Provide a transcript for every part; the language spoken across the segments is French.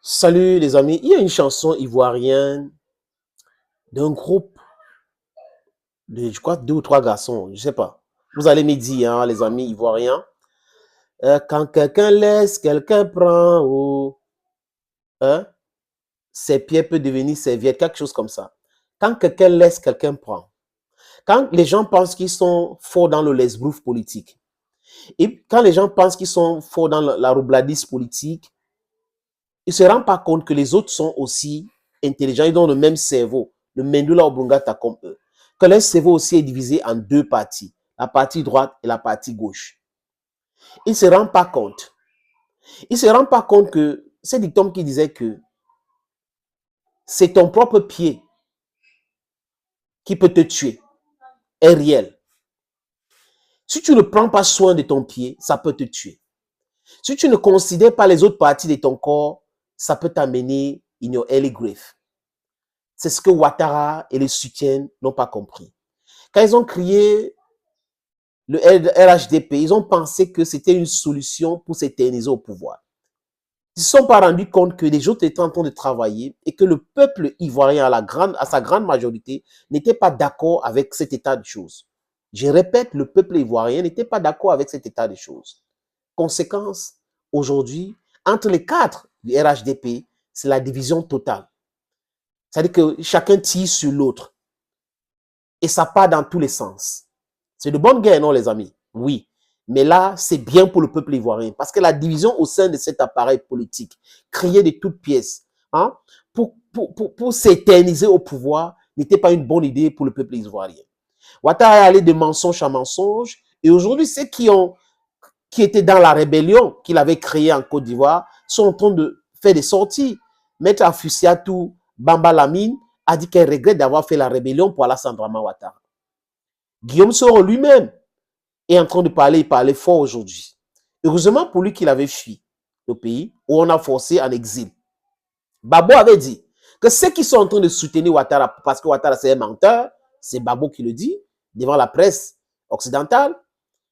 Salut les amis, il y a une chanson ivoirienne d'un groupe de, je crois, deux ou trois garçons, je sais pas. Vous allez me dire, hein, les amis ivoiriens, quand quelqu'un laisse, quelqu'un prend, ou hein, ses pieds peuvent devenir serviettes, quelque chose comme ça. Quand quelqu'un laisse, quelqu'un prend. Quand les gens pensent qu'ils sont forts dans le lesbrouf politique, et quand les gens pensent qu'ils sont forts dans la roubladise politique, ils ne se rendent pas compte que les autres sont aussi intelligents, ils ont le même cerveau, le Mendula Oblongata comme eux. Que leur cerveau aussi est divisé en deux parties, la partie droite et la partie gauche. Ils ne se rendent pas compte. Ils ne se rendent pas compte que c'est dicton qui disait que c'est ton propre pied qui peut te tuer, est réel. Si tu ne prends pas soin de ton pied, ça peut te tuer. Si tu ne considères pas les autres parties de ton corps, ça peut t'amener in your early grave. C'est ce que Ouattara et les soutiens n'ont pas compris. Quand ils ont créé le RHDP, ils ont pensé que c'était une solution pour s'éterniser au pouvoir. Ils ne se sont pas rendus compte que les autres étaient en train de travailler et que le peuple ivoirien, à sa grande majorité, n'était pas d'accord avec cet état de choses. Je répète, le peuple ivoirien n'était pas d'accord avec cet état de choses. Conséquence, aujourd'hui, entre les quatre du RHDP, c'est la division totale. C'est-à-dire que chacun tire sur l'autre. Et ça part dans tous les sens. C'est de bonne guerre, non, les amis? Oui. Mais là, c'est bien pour le peuple ivoirien. Parce que la division au sein de cet appareil politique, créé de toutes pièces, hein, pour s'éterniser au pouvoir, n'était pas une bonne idée pour le peuple ivoirien. Ouattara est allé de mensonge à mensonge. Et aujourd'hui, ceux qui étaient dans la rébellion qu'il avait créée en Côte d'Ivoire sont en train de faire des sorties. Maître Afusiatou Bamba Lamine a dit qu'elle regrette d'avoir fait la rébellion pour Alassane Dramane Ouattara. Guillaume Soro lui-même est en train de parler, il parlait fort aujourd'hui. Heureusement pour lui qu'il avait fui le pays où on a forcé en exil. Babo avait dit que ceux qui sont en train de soutenir Ouattara, parce que Ouattara c'est un menteur, c'est Babo qui le dit devant la presse occidentale,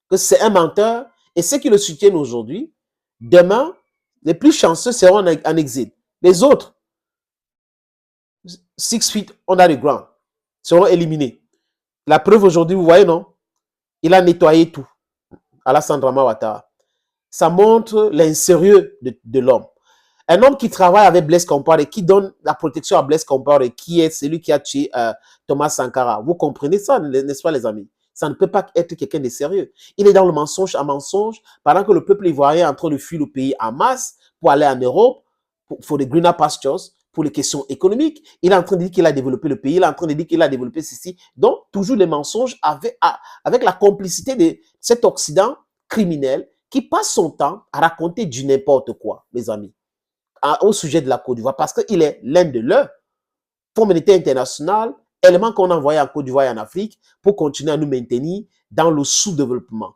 que c'est un menteur, et ceux qui le soutiennent aujourd'hui, demain, les plus chanceux seront en exil. Les autres, 6 feet under the ground, seront éliminés. La preuve aujourd'hui, vous voyez, non? Il a nettoyé tout. Alassane Dramane Ouattara. Ça montre l'insérieux de l'homme. Un homme qui travaille avec Blaise Compaoré, qui donne la protection à Blaise Compaoré, qui est celui qui a tué Thomas Sankara. Vous comprenez ça, n'est-ce pas, les amis? Ça ne peut pas être quelqu'un de sérieux. Il est dans le mensonge à mensonge, pendant que le peuple ivoirien est en train de fuir le pays en masse pour aller en Europe, pour les greener pastures, pour les questions économiques. Il est en train de dire qu'il a développé le pays, il est en train de dire qu'il a développé ceci. Donc, toujours les mensonges avec la complicité de cet Occident criminel qui passe son temps à raconter du n'importe quoi, mes amis, au sujet de la Côte d'Ivoire, parce qu'il est l'un de leurs. Fonds monétaire international, élément qu'on a envoyé en Côte d'Ivoire et en Afrique pour continuer à nous maintenir dans le sous-développement.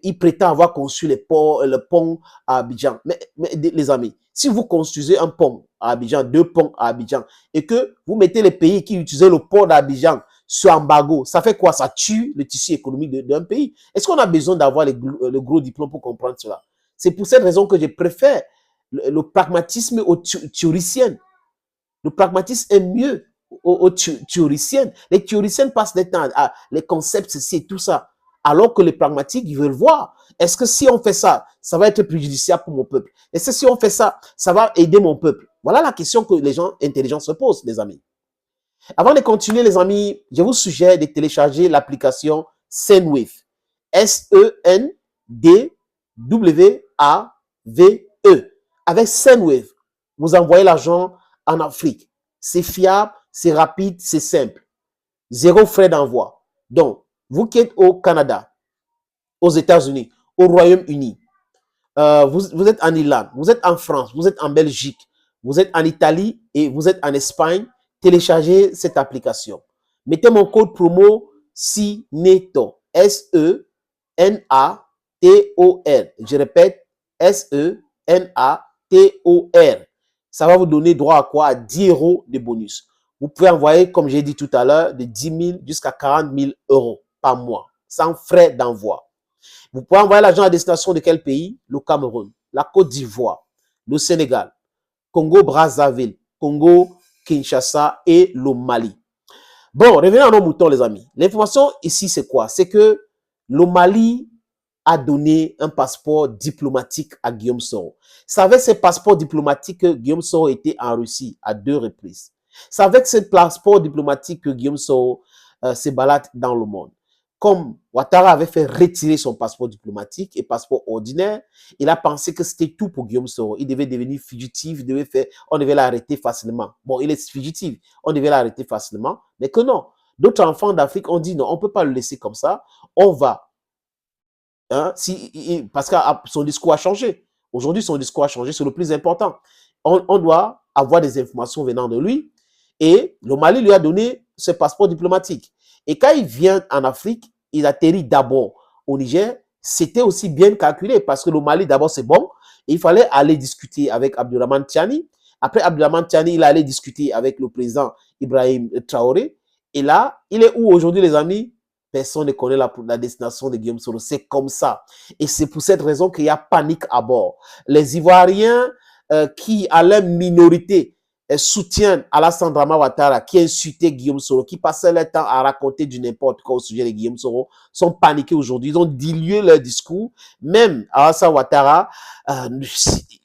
Il prétend avoir conçu le pont à Abidjan. Mais les amis, si vous construisez un pont à Abidjan, 2 ponts à Abidjan, et que vous mettez les pays qui utilisaient le port d'Abidjan sur embargo, ça fait quoi? Ça tue le tissu économique d'un pays. Est-ce qu'on a besoin d'avoir le gros diplôme pour comprendre cela? C'est pour cette raison que je préfère le pragmatisme au théoricien. Le pragmatisme est mieux aux théoriciens. Les théoriciens passent le temps à les concepts, ceci et tout ça. Alors que les pragmatiques, ils veulent voir. Est-ce que si on fait ça, ça va être préjudiciable pour mon peuple? Est-ce que si on fait ça, ça va aider mon peuple? Voilà la question que les gens intelligents se posent, les amis. Avant de continuer, les amis, je vous suggère de télécharger l'application Sendwave. S-E-N-D-W-A-V-E. Avec Sendwave, vous envoyez l'argent en Afrique. C'est fiable, c'est rapide, c'est simple. Zéro frais d'envoi. Donc, vous qui êtes au Canada, aux États-Unis, au Royaume-Uni, vous êtes en Irlande, vous êtes en France, vous êtes en Belgique, vous êtes en Italie et vous êtes en Espagne, téléchargez cette application. Mettez mon code promo SINETOR. S-E-N-A-T-O-R. Je répète, S-E-N-A-T-O-R. Ça va vous donner droit à quoi? À 10 € de bonus. Vous pouvez envoyer, comme j'ai dit tout à l'heure, de 10 000 jusqu'à 40 000 € par mois, sans frais d'envoi. Vous pouvez envoyer l'argent à destination de quel pays? Le Cameroun, la Côte d'Ivoire, le Sénégal, Congo-Brazzaville, Congo-Kinshasa et le Mali. Bon, revenons à nos moutons, les amis. L'information ici, c'est quoi? C'est que le Mali a donné un passeport diplomatique à Guillaume Soro. C'est avec ce passeport diplomatique que Guillaume Soro était en Russie à 2 reprises. C'est avec ce passeport diplomatique que Guillaume Soro se balade dans le monde. Comme Ouattara avait fait retirer son passeport diplomatique et passeport ordinaire, il a pensé que c'était tout pour Guillaume Soro. Il devait devenir fugitif, on devait l'arrêter facilement. Bon, il est fugitif, on devait l'arrêter facilement, mais que non. D'autres enfants d'Afrique ont dit non, on ne peut pas le laisser comme ça, on va. Hein, parce que son discours a changé. Aujourd'hui, son discours a changé, c'est le plus important. On doit avoir des informations venant de lui et le Mali lui a donné ce passeport diplomatique. Et quand il vient en Afrique, il atterrit d'abord au Niger. C'était aussi bien calculé parce que le Mali, d'abord, c'est bon. Et il fallait aller discuter avec Abdourahmane Tiani. Après Abdourahmane Tiani, il allait discuter avec le président Ibrahim Traoré. Et là, il est où aujourd'hui, les amis? Personne ne connaît la destination de Guillaume Soro. C'est comme ça. Et c'est pour cette raison qu'il y a panique à bord. Les Ivoiriens qui, à leur minorité, soutiennent Alassane Dramane Ouattara, qui insultait Guillaume Soro, qui passaient leur temps à raconter du n'importe quoi au sujet de Guillaume Soro, sont paniqués aujourd'hui. Ils ont dilué leur discours. Même Alassane Ouattara,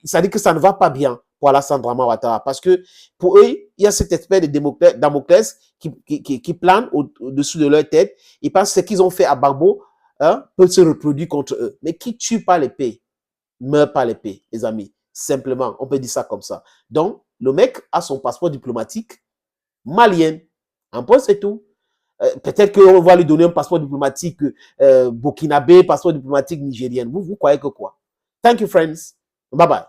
ça dit que ça ne va pas bien pour Alassane Dramane Ouattara. Parce que pour eux, il y a cette espèce de Damoclès qui plane au-dessus de leur tête. Ils pensent que ce qu'ils ont fait à Gbagbo peut se reproduire contre eux. Mais qui tue pas l'épée, meurt pas l'épée, les amis. Simplement, on peut dire ça comme ça. Donc, le mec a son passeport diplomatique malien. Un point, c'est tout. Peut-être qu'on va lui donner un passeport diplomatique burkinabé, passeport diplomatique nigérien. Vous croyez que quoi? Thank you, friends. Bye-bye.